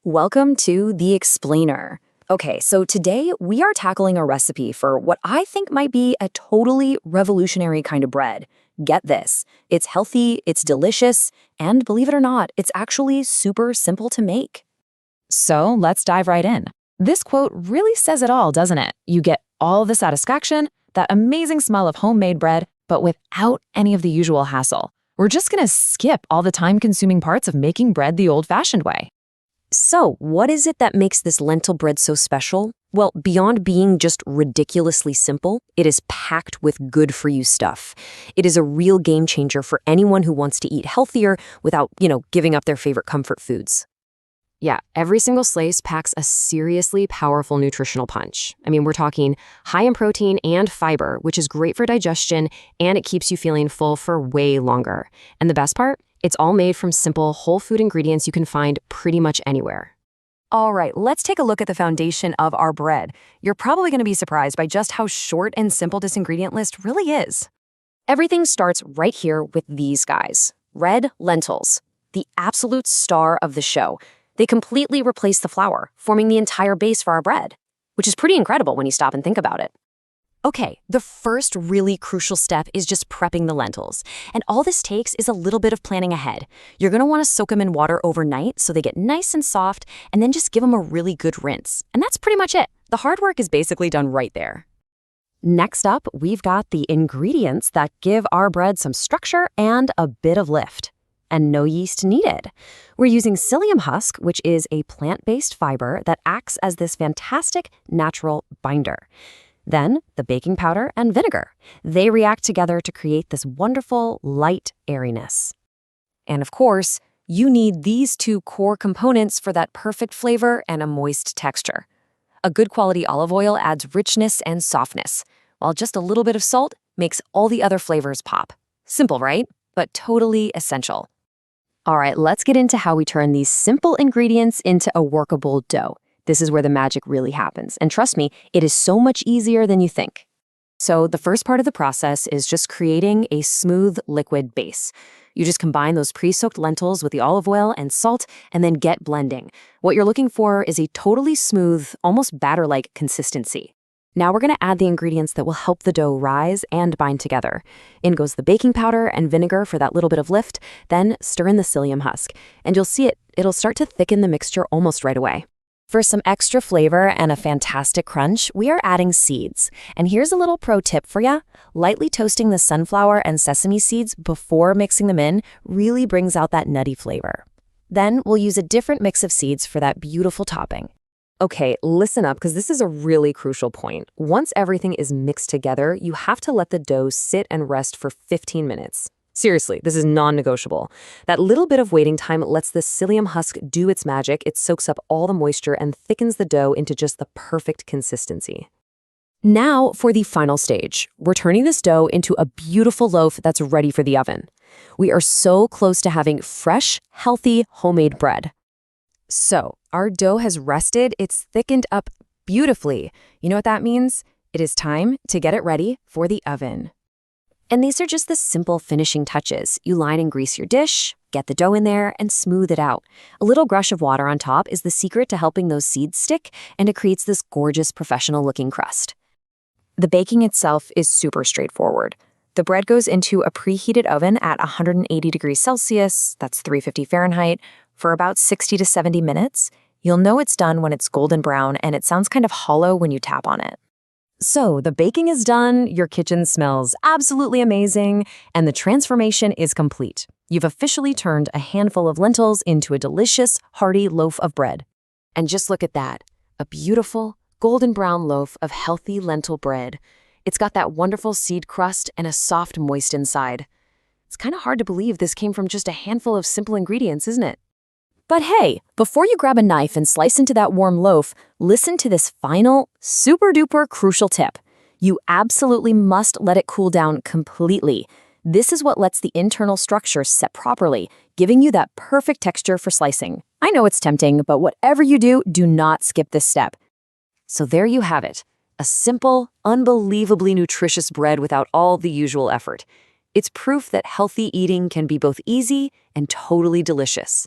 Welcome to The Explainer. Okay, so today we are tackling a recipe for what I think might be a totally revolutionary kind of bread. Get this, it's healthy, it's delicious, and believe it or not, it's actually super simple to make. So let's dive right in. This quote really says it all, doesn't it? You get all the satisfaction, that amazing smell of homemade bread, but without any of the usual hassle. We're just gonna skip all the time-consuming parts of making bread the old-fashioned way. So, what is it that makes this lentil bread so special? Well, beyond being just ridiculously simple, it is packed with good-for-you stuff. It is a real game changer for anyone who wants to eat healthier without, giving up their favorite comfort foods. Yeah, every single slice packs a seriously powerful nutritional punch. I mean, we're talking high in protein and fiber, which is great for digestion, and it keeps you feeling full for way longer. And the best part? It's all made from simple, whole food ingredients you can find pretty much anywhere. All right, let's take a look at the foundation of our bread. You're probably going to be surprised by just how short and simple this ingredient list really is. Everything starts right here with these guys. Red lentils, the absolute star of the show. They completely replace the flour, forming the entire base for our bread, which is pretty incredible when you stop and think about it. Okay, the first really crucial step is just prepping the lentils. And all this takes is a little bit of planning ahead. You're going to want to soak them in water overnight so they get nice and soft, and then just give them a really good rinse. And that's pretty much it. The hard work is basically done right there. Next up, we've got the ingredients that give our bread some structure and a bit of lift. And no yeast needed. We're using psyllium husk, which is a plant-based fiber that acts as this fantastic natural binder. Then, the baking powder and vinegar. They react together to create this wonderful, light airiness. And of course, you need these two core components for that perfect flavor and a moist texture. A good quality olive oil adds richness and softness, while just a little bit of salt makes all the other flavors pop. Simple, right? But totally essential. All right, let's get into how we turn these simple ingredients into a workable dough. This is where the magic really happens. And trust me, it is so much easier than you think. So the first part of the process is just creating a smooth liquid base. You just combine those pre-soaked lentils with the olive oil and salt and then get blending. What you're looking for is a totally smooth, almost batter-like consistency. Now we're going to add the ingredients that will help the dough rise and bind together. In goes the baking powder and vinegar for that little bit of lift, then stir in the psyllium husk. And you'll see it'll start to thicken the mixture almost right away. For some extra flavor and a fantastic crunch, we are adding seeds. And here's a little pro tip for ya. Lightly toasting the sunflower and sesame seeds before mixing them in really brings out that nutty flavor. Then we'll use a different mix of seeds for that beautiful topping. Okay, listen up, because this is a really crucial point. Once everything is mixed together, you have to let the dough sit and rest for 15 minutes. Seriously, this is non-negotiable. That little bit of waiting time lets the psyllium husk do its magic. It soaks up all the moisture and thickens the dough into just the perfect consistency. Now for the final stage. We're turning this dough into a beautiful loaf that's ready for the oven. We are so close to having fresh, healthy, homemade bread. So, our dough has rested, it's thickened up beautifully. You know what that means? It is time to get it ready for the oven. And these are just the simple finishing touches. You line and grease your dish, get the dough in there, and smooth it out. A little gush of water on top is the secret to helping those seeds stick, and it creates this gorgeous professional-looking crust. The baking itself is super straightforward. The bread goes into a preheated oven at 180 degrees Celsius, that's 350 Fahrenheit, for about 60 to 70 minutes. You'll know it's done when it's golden brown and it sounds kind of hollow when you tap on it. So the baking is done, your kitchen smells absolutely amazing, and the transformation is complete. You've officially turned a handful of lentils into a delicious, hearty loaf of bread. And just look at that, a beautiful, golden brown loaf of healthy lentil bread. It's got that wonderful seed crust and a soft, moist inside. It's kind of hard to believe this came from just a handful of simple ingredients, isn't it? But hey, before you grab a knife and slice into that warm loaf, listen to this final, super-duper crucial tip. You absolutely must let it cool down completely. This is what lets the internal structure set properly, giving you that perfect texture for slicing. I know it's tempting, but whatever you do, do not skip this step. So there you have it, a simple, unbelievably nutritious bread without all the usual effort. It's proof that healthy eating can be both easy and totally delicious.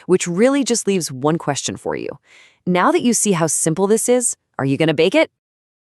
Which really just leaves one question for you. Now that you see how simple this is, are you going to bake it?